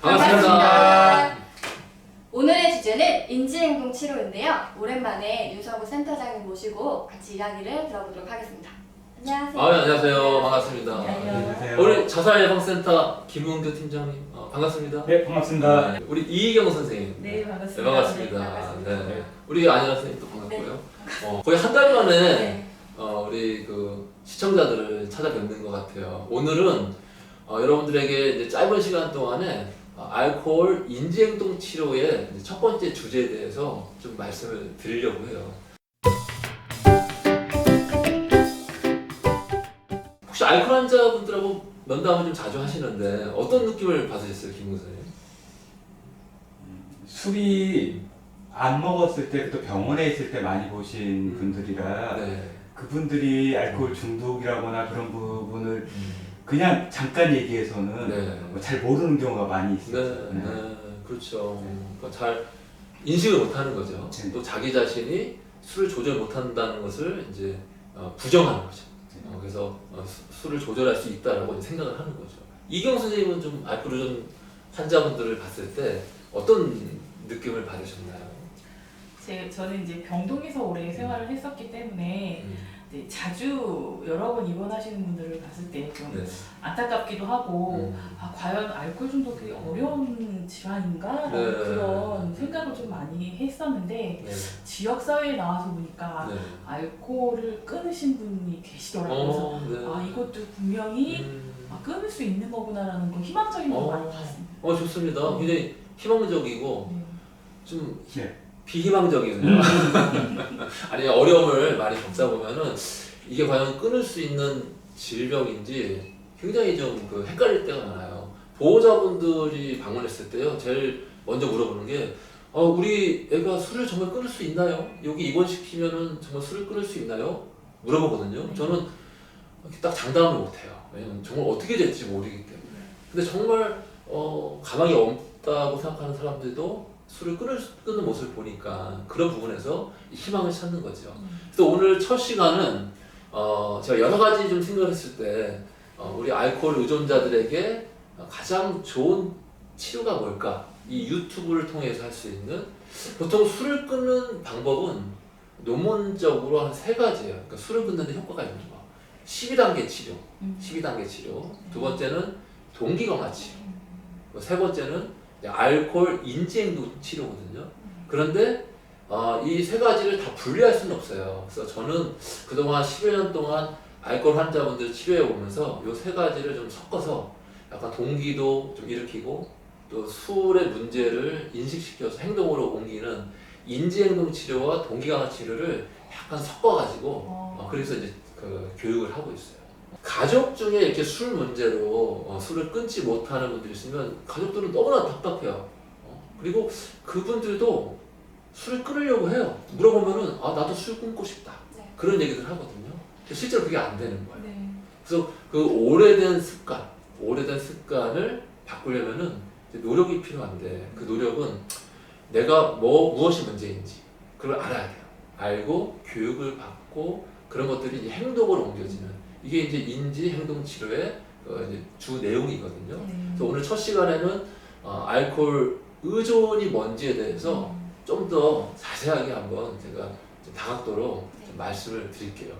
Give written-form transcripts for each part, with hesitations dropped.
반갑습니다. 오늘의 주제는 인지행동 치료인데요. 오랜만에 윤서구 센터장님 모시고 같이 이야기를 들어보도록 하겠습니다. 안녕하세요. 안녕하세요. 반갑습니다. 안녕하세요. 우리 자살예방센터 김은규 팀장님 반갑습니다. 네, 반갑습니다. 네, 우리 이희경 선생님. 네, 반갑습니다. 네, 반갑습니다. 네, 반갑습니다. 네. 우리 안현아 선생님도 반갑고요. 거의 한 달 만에 네. 우리 그 시청자들을 찾아뵙는 것 같아요. 오늘은 여러분들에게 이제 짧은 시간 동안에 알코올 인지행동 치료의 첫 번째 주제에 대해서 좀 말씀을 드리려고 해요. 혹시 알코올 환자분들하고 면담을 좀 자주 하시는데 어떤 느낌을 받으셨어요, 김 교수님? 술이 안 먹었을 때, 또 병원에 있을 때 많이 보신 분들이라 네. 그분들이 알코올 중독이라거나 그런 부분을 그냥 잠깐 얘기해서는 네. 잘 모르는 경우가 많이 네, 있어요. 네, 그렇죠. 그러니까 잘 인식을 못하는 거죠. 네. 또 자기 자신이 술을 조절 못한다는 것을 이제 부정하는 거죠. 그래서 술을 조절할 수 있다라고 이제 생각을 하는 거죠. 이경 선생님은 좀 알코올 의존 환자분들을 봤을 때 어떤 느낌을 받으셨나요? 저는 이제 병동에서 오래 생활을 했었기 때문에 이제 자주 여러 번 입원하시는 분들을 봤을 때 좀 네. 안타깝기도 하고 과연 알코올 중독이 어려운 질환인가? 네. 그런 생각을 좀 많이 했었는데 네. 지역사회에 나와서 보니까 네. 알코올을 끊으신 분이 계시더라고요. 그래서 네. 이것도 분명히 끊을 수 있는 거구나라는 거 희망적인 거 많이 봤습니다. 좋습니다. 굉장히 희망적이고 네. 좀 네. 비희망적이네요. 아니 어려움을 많이 겪다 보면은 이게 과연 끊을 수 있는 질병인지 굉장히 좀 그 헷갈릴 때가 많아요. 보호자분들이 방문했을 때요, 제일 먼저 물어보는 게 우리 애가 술을 정말 끊을 수 있나요? 여기 입원시키면은 정말 술을 끊을 수 있나요? 물어보거든요. 저는 이렇게 딱 장담을 못해요. 왜냐면 정말 어떻게 될지 모르기 때문에. 근데 정말 가망이 없다고 생각하는 사람들도 술을 끊는 모습을 보니까 그런 부분에서 희망을 찾는 거죠. 그래서 오늘 첫 시간은 제가 여러 가지 좀 생각을 했을 때 우리 알코올 의존자들에게 가장 좋은 치료가 뭘까? 이 유튜브를 통해서 할 수 있는, 보통 술을 끊는 방법은 논문적으로 한 세 가지예요. 그러니까 술을 끊는 데 효과가 있는 거. 12단계 치료. 12단계 치료. 두 번째는 동기강화 치료. 세 번째는 알코올 인지행동 치료거든요. 그런데 이 세 가지를 다 분리할 수는 없어요. 그래서 저는 그동안 10여 년 동안 알코올 환자분들 치료해 오면서 이 세 가지를 좀 섞어서 약간 동기도 좀 일으키고 또 술의 문제를 인식시켜서 행동으로 옮기는 인지행동 치료와 동기강화 치료를 약간 섞어가지고 그래서 이제 그 교육을 하고 있어요. 가족 중에 이렇게 술 문제로 술을 끊지 못하는 분들이 있으면 가족들은 너무나 답답해요. 그리고 그분들도 술을 끊으려고 해요. 물어보면은 나도 술 끊고 싶다. 네. 그런 얘기들 하거든요. 실제로 그게 안 되는 거예요. 네. 그래서 그 오래된 습관을 바꾸려면은 이제 노력이 필요한데 그 노력은 내가 무엇이 문제인지 그걸 알아야 돼요. 알고 교육을 받고 그런 것들이 이제 행동으로 옮겨지는, 이게 이제 인지 행동 치료의 이제 주 내용이거든요. 그래서 오늘 첫 시간에는 알코올 의존이 뭔지에 대해서 좀 더 자세하게 한번 제가 좀 다각도로 좀 말씀을 드릴게요.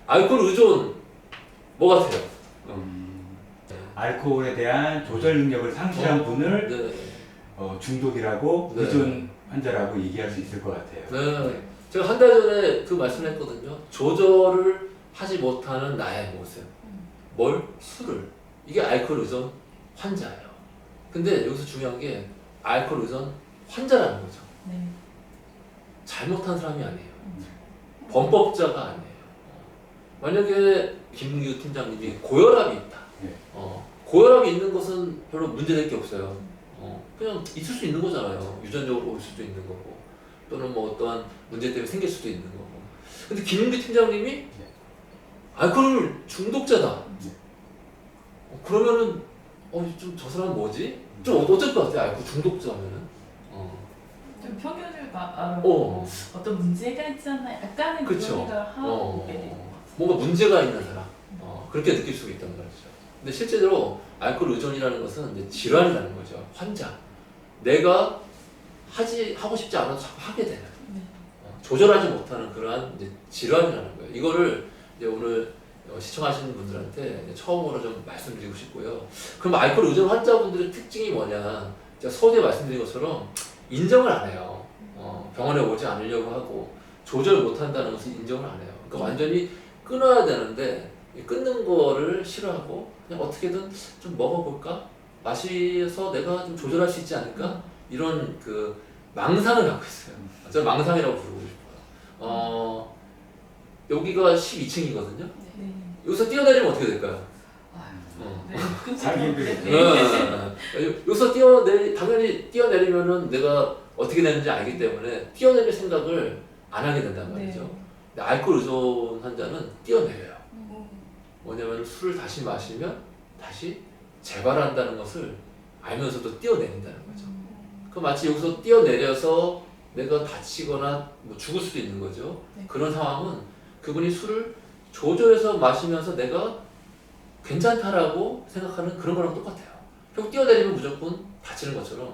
알코올 의존 뭐 같아요? 알코올에 대한 조절 능력을 상실한 분을 네. 중독이라고 네. 의존 환자라고 얘기할 수 있을 것 같아요. 네. 제가 한 달 전에 그 말씀을 했거든요. 조절을 하지 못하는 나의 모습. 뭘? 술을. 이게 알코올 의존 환자예요. 근데 여기서 중요한 게 알코올 의존 환자라는 거죠. 네. 잘못한 사람이 아니에요. 범법자가 아니에요. 만약에 김문규 팀장님이 고혈압이 있다. 네. 고혈압이 있는 것은 별로 문제될 게 없어요. 그냥 있을 수 있는 거잖아요. 유전적으로 올 수도 있는 거고, 또는 뭐 어떠한 문제 때문에 생길 수도 있는 거고. 근데 김문규 팀장님이 알코올 중독자다. 그러면은 좀 저 사람은 뭐지? 좀 어쩔 것 같아요. 알코올 중독자면은. 좀 평균을 어떤 문제가 있지 않나 약간의 그쵸. 그런 생각을 하고 있게 돼요. 뭔가 문제가 있는 사람. 그렇게 느낄 수가 있단 말이죠. 근데 실제로 알코올 의존이라는 것은 이제 질환이라는 거죠. 환자. 내가 하고 싶지 않아도 자꾸 하게 되는. 조절하지 못하는 그러한 이제 질환이라는 거예요. 이거를 이제 오늘 시청하시는 분들한테 이제 처음으로 좀 말씀드리고 싶고요. 그럼 알코올 의존 환자분들의 특징이 뭐냐? 제가 서두에 말씀드린 것처럼 인정을 안 해요. 병원에 오지 않으려고 하고 조절 못한다는 것을 인정을 안 해요. 그러니까 완전히 끊어야 되는데 끊는 거를 싫어하고 그냥 어떻게든 좀 먹어볼까? 마셔서 내가 좀 조절할 수 있지 않을까? 이런 그 망상을 갖고 있어요. 저는 망상이라고 부르고 싶어요. 여기가 12층이거든요. 네. 여기서 뛰어내리면 어떻게 될까요? 네. 살기 힘들겠죠. 여기서 당연히 뛰어내리면은 내가 어떻게 되는지 알기 때문에 뛰어내릴 생각을 안 하게 된단 말이죠. 네. 근데 알코올 의존 환자는 뛰어내려요. 음. 뭐냐면 술을 다시 마시면 다시 재발한다는 것을 알면서도 뛰어내린다는 거죠. 그 마치 여기서 뛰어내려서 내가 다치거나 뭐 죽을 수도 있는 거죠. 네. 그런 상황은 그분이 술을 조절해서 마시면서 내가 괜찮다라고 생각하는 그런 거랑 똑같아요. 결국 뛰어내리면 무조건 다치는 것처럼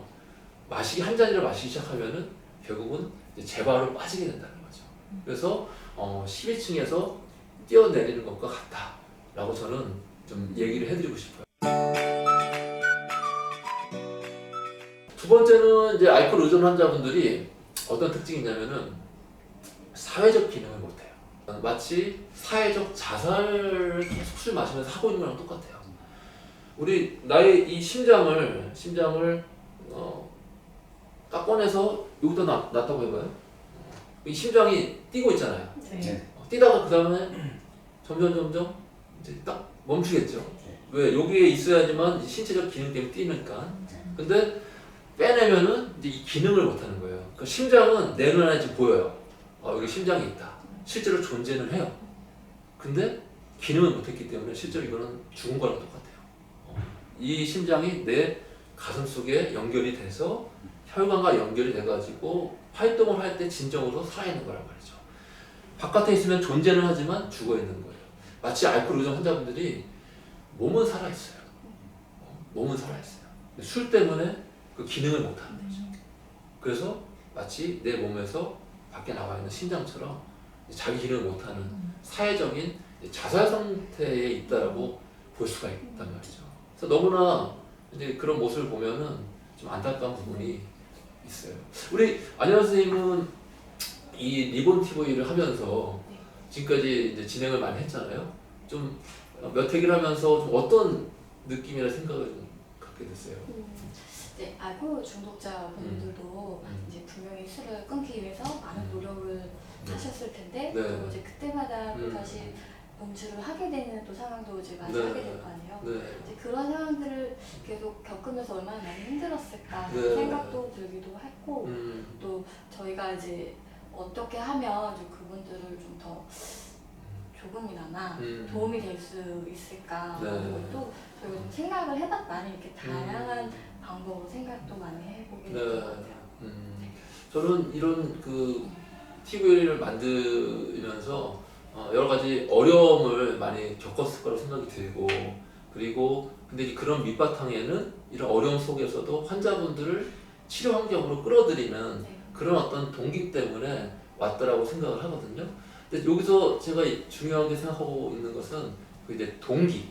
한 잔이를 마시기 시작하면은 결국은 이제 재발로 빠지게 된다는 거죠. 그래서 11층에서 뛰어내리는 것과 같다라고 저는 좀 얘기를 해드리고 싶어요. 두 번째는 이제 알코올 의존 환자분들이 어떤 특징이 있냐면은 사회적 기능을 못해요. 마치 사회적 자살을 계속 술 마시면서 하고 있는 거랑 똑같아요. 나의 이 심장을 딱 꺼내서 여기다 놨다고 해봐요. 이 심장이 뛰고 있잖아요. 네. 뛰다가 그 다음에 점점 이제 딱 멈추겠죠. 왜? 여기에 있어야지만 이제 신체적 기능 때문에 뛰니까. 근데 빼내면은 이제 이 기능을 못하는 거예요. 그러니까 심장은 내 눈에 지금 보여요. 여기 심장이 있다. 실제로 존재는 해요. 근데 기능을 못했기 때문에 실제로 이거는 죽은 거랑 똑같아요. 이 심장이 내 가슴 속에 연결이 돼서 혈관과 연결이 돼가지고 활동을 할 때 진정으로 살아있는 거란 말이죠. 바깥에 있으면 존재는 하지만 죽어있는 거예요. 마치 알코올 의존 환자분들이 몸은 살아있어요. 몸은 살아있어요. 근데 술 때문에 그 기능을 못하는 거죠. 그래서 마치 내 몸에서 밖에 나와 있는 심장처럼 자기 기능을 못하는 사회적인 자살 상태에 있다라고 볼 수가 있단 말이죠. 그래서 너무나 이제 그런 모습을 보면은 좀 안타까운 부분이 있어요. 우리 안현 선생님은 이 리본 TV를 하면서 지금까지 이제 진행을 많이 했잖아요. 좀 몇 회기를 하면서 좀 어떤 느낌이나 생각을 좀 갖게 됐어요. 이제 알코올 중독자분들도 이제 분명히 술을 끊기 위해서 많은 노력을 하셨을 텐데 네. 또 이제 그때마다 또 다시 음주를 하게 되는 또 상황도 이제 많이 네. 하게 될 거 아니에요. 네. 이제 그런 상황들을 계속 겪으면서 얼마나 많이 힘들었을까 네. 생각도 들기도 했고 음. 또 저희가 이제 어떻게 하면 좀 그분들을 좀 더 조금이나마 도움이 될 수 있을까 네. 하는 것도 저희가 좀 생각을 해봤다니 이렇게 다양한 방법으로 생각도 많이 해보게 네. 된 것 같아요. 저는 이런 그 TV를 만들면서 여러 가지 어려움을 많이 겪었을 거라고 생각이 들고 그리고 근데 그런 밑바탕에는 이런 어려움 속에서도 환자분들을 치료 환경으로 끌어들이는 네. 그런 어떤 동기 때문에 왔다라고 생각을 하거든요. 근데 여기서 제가 중요하게 생각하고 있는 것은 그 이제 동기.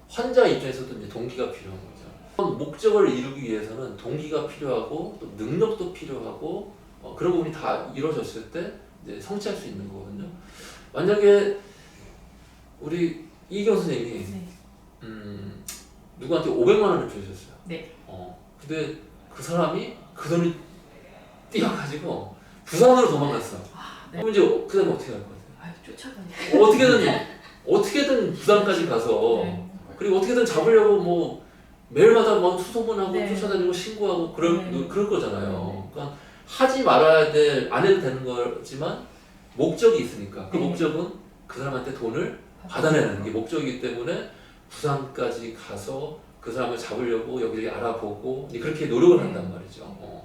환자 입장에서도 이제 동기가 필요한 거죠. 목적을 이루기 위해서는 동기가 필요하고 또 능력도 필요하고 그런 부분이 다 이루어졌을 때 이제 성취할 수 있는 거거든요. 만약에 우리 이경 선생님이 누구한테 500만 원을 주셨어요. 네. 근데 그 사람이 그 돈을 띄어가지고 부산으로 도망갔어. 네. 그럼 이제 그 다음에 어떻게 할 것 같아요? 쫓아가니까. 어떻게든 부산까지 가서 네. 그리고 어떻게든 잡으려고 뭐 매일마다 막 수소문하고 네. 쫓아다니고 신고하고 네. 그럴 거잖아요. 그러니까 하지 말아야 안 해도 되는 거지만 목적이 있으니까 그 네. 목적은 그 사람한테 돈을 받아내는 게 목적이기 때문에 부산까지 가서 그 사람을 잡으려고 여기저기 알아보고 이제 그렇게 노력을 네. 한단 말이죠.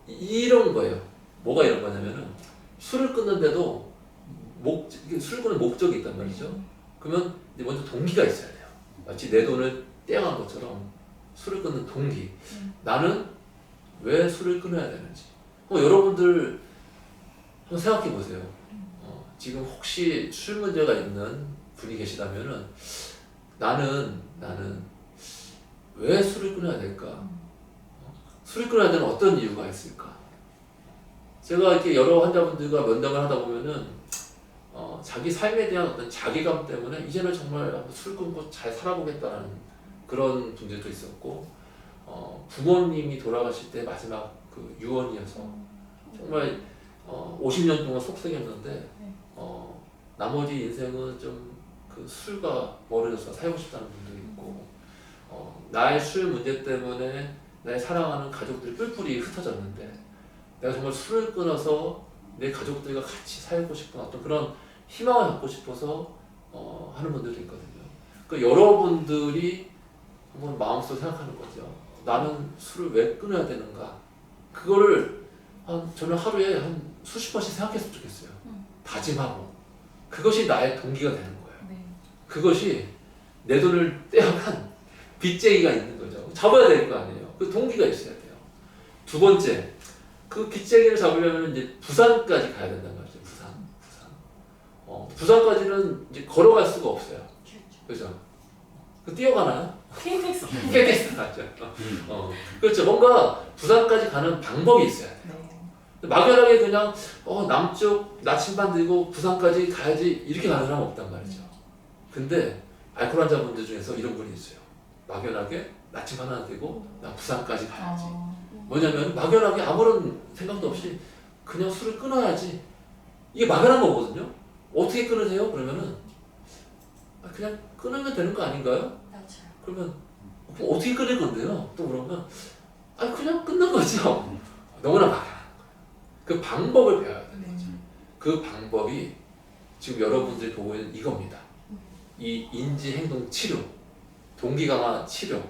이런 거예요. 뭐가 이런 거냐면은 술을 끊는데도 술 끊는 목적이 있단 말이죠. 그러면 이제 먼저 동기가 있어야 돼요. 마치 내 돈을 떼어간 것처럼 술을 끊는 동기. 나는 왜 술을 끊어야 되는지. 여러분들 한번 생각해 보세요. 지금 혹시 술 문제가 있는 분이 계시다면은 나는 왜 술을 끊어야 될까? 술을 끊어야 되는 어떤 이유가 있을까? 제가 이렇게 여러 환자분들과 면담을 하다 보면은 자기 삶에 대한 어떤 자괴감 때문에 이제는 정말 술 끊고 잘 살아보겠다는 그런 분들도 있었고, 부모님이 돌아가실 때 마지막 그 유언이어서 정말 50년 동안 속썩였는데 나머지 인생은 좀 그 술과 멀어져서 살고 싶다는 분도 있고, 나의 술 문제 때문에 나의 사랑하는 가족들이 뿔뿔이 흩어졌는데 내가 정말 술을 끊어서 내 가족들과 같이 살고 싶은 어떤 그런 희망을 갖고 싶어서 하는 분들도 있거든요. 그러니까 여러분들이 한번 마음속으로 생각하는 거죠. 나는 술을 왜 끊어야 되는가? 그거를 저는 하루에 한 수십 번씩 생각했으면 좋겠어요. 다짐하고. 그것이 나의 동기가 되는 거예요. 네. 그것이 내 돈을 떼어간 빚쟁이가 있는 거죠. 잡아야 될 거 아니에요. 그 동기가 있어야 돼요. 두 번째, 그 빚쟁이를 잡으려면 이제 부산까지 가야 된단 말이죠. 부산까지는 이제 걸어갈 수가 없어요. 그죠? 그 뛰어가나요? KTX. KTX 가죠. 그렇죠. 뭔가 부산까지 가는 방법이 있어야 돼요. 네. 막연하게 그냥 남쪽 나침반 들고 부산까지 가야지 이렇게 가는 사람은 없단 말이죠. 근데 알코올 환자분들 중에서 이런 분이 있어요. 막연하게 나침반 하나 들고 나 부산까지 가야지. 뭐냐면 막연하게 아무런 생각도 없이 그냥 술을 끊어야지. 이게 막연한 거거든요. 어떻게 끊으세요? 그러면은 그냥 끊으면 되는 거 아닌가요? 그러면 그럼 어떻게 끊을 건데요? 또 그러면 그냥 끊는 거죠. 너무나 막연한 거예요. 그 방법을 배워야 되는 거죠. 그 방법이 지금 여러분들이 보고 있는 이겁니다. 이 인지행동 치료, 동기 강화 치료,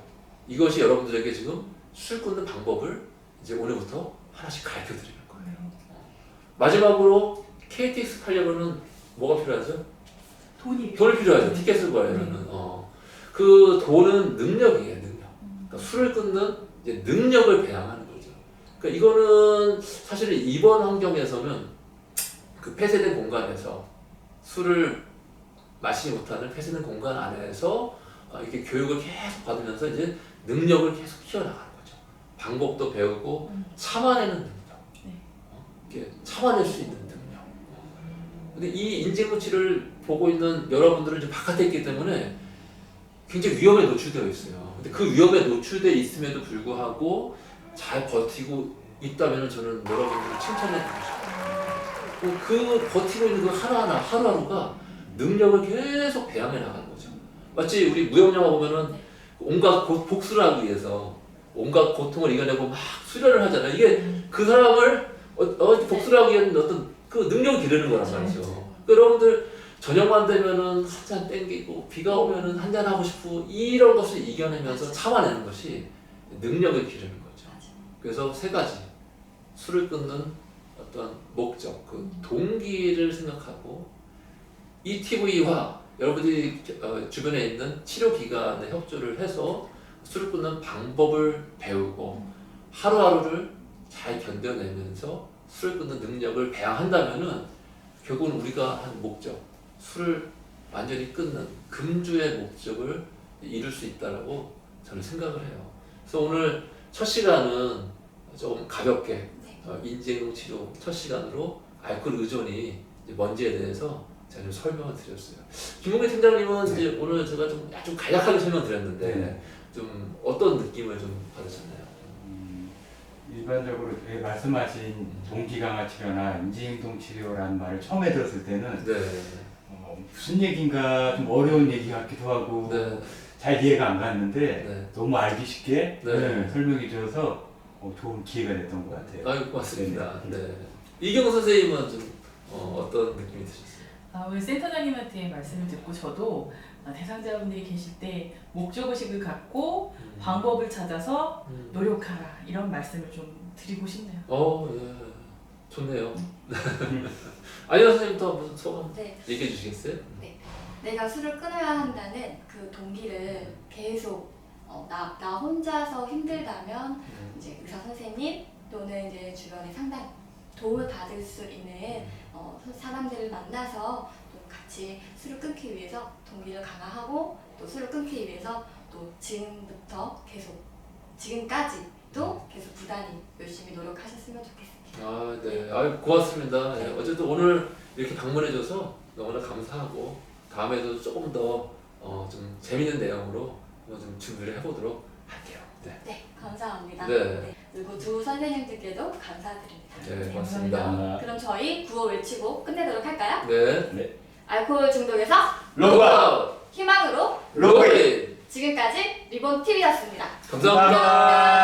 이것이 여러분들에게 지금 술 끊는 방법을 이제 오늘부터 하나씩 가르쳐 드리는 거예요. 마지막으로 KTX 타려면은 뭐가 필요하죠? 돈이 필요하죠. 티켓을 구하려면은. 그 돈은 능력이에요, 능력. 그러니까 술을 끊는 이제 능력을 배양하는 거죠. 그러니까 이거는 사실은 이번 환경에서는 그 폐쇄된 공간에서 술을 마시지 못하는 폐쇄된 공간 안에서 이렇게 교육을 계속 받으면서 이제 능력을 계속 키워나가는 거죠. 방법도 배우고 참아내는 능력. 이렇게 참아낼 수 있는 능력. 근데 이 인지행동치를 보고 있는 여러분들은 이제 바깥에 있기 때문에 굉장히 위험에 노출되어 있어요. 근데 그 위험에 노출되어 있음에도 불구하고 잘 버티고 있다면 저는 여러분들을 칭찬해 드리고 싶어요. 그 버티고 있는 그 하루하나, 하루하루가 능력을 계속 배양해 나가는 거죠. 마치 우리 무협영화 보면은 온갖 복수를 하기 위해서 온갖 고통을 이겨내고 막 수련을 하잖아요. 이게 그 사람을 복수를 하기 위한 어떤 그 능력을 기르는 거란 말이죠. 여러분들 저녁만 되면은 한 잔 땡기고 비가 오면은 한 잔 하고 싶고 이런 것을 이겨내면서 참아내는 것이 능력을 기르는 거죠. 그래서 세 가지 술을 끊는 어떤 목적, 그 동기를 생각하고 이 TV와 여러분들이 주변에 있는 치료기관에 협조를 해서 술을 끊는 방법을 배우고 하루하루를 잘 견뎌내면서 술을 끊는 능력을 배양한다면은 결국은 우리가 한 목적, 술을 완전히 끊는 금주의 목적을 이룰 수 있다라고 저는 생각을 해요. 그래서 오늘 첫 시간은 좀 가볍게 인지행동 치료 첫 시간으로 알코올 의존이 뭔지에 대해서 제가 좀 설명을 드렸어요. 김홍기 팀장님은 네. 이제 오늘 제가 좀 간략하게 설명드렸는데 네. 좀 어떤 느낌을 좀 받으셨나요? 일반적으로 말씀하신 동기 강화 치료나 인지행동 치료라는 말을 처음에 들었을 때는 네. 무슨 얘기인가 좀 어려운 얘기 같기도 하고 네. 잘 이해가 안 갔는데 네. 너무 알기 쉽게 네. 설명해 주셔서 좋은 기회가 됐던 것 같아요. 아유, 고맙습니다. 네. 이경 선생님은 좀 어떤 느낌이 드셨어요? 우리 센터장님한테 말씀을 듣고 저도 대상자분들이 계실 때 목적의식을 갖고 방법을 찾아서 노력하라 이런 말씀을 좀 드리고 싶네요. 예. 좋네요. 아니요 선생님도 한번 소감 네. 얘기해 주시겠어요? 내가 술을 끊어야 한다는 그 동기를 계속 나 혼자서 힘들다면 이제 의사 선생님 또는 이제 주변에 상담 도움을 받을 수 있는 사람들을 만나서 또 같이 술을 끊기 위해서 동기를 강화하고 또 술을 끊기 위해서 또 지금부터 계속 지금까지도 계속 부단히 열심히 노력하셨으면 좋겠습니다. 아, 네. 아, 고맙습니다. 네. 어쨌든 오늘 이렇게 방문해줘서 너무나 감사하고 다음에도 조금 더 좀 재밌는 내용으로 한번 좀 준비를 해보도록 할게요. 네. 네, 감사합니다. 네. 그리고 두 선생님들께도 감사드립니다. 네, 고맙습니다. 감사합니다. 그럼 저희 구호 외치고 끝내도록 할까요? 네. 알코올 중독에서 로그아웃! 희망으로 로그인! 지금까지 리본 TV였습니다. 감사합니다.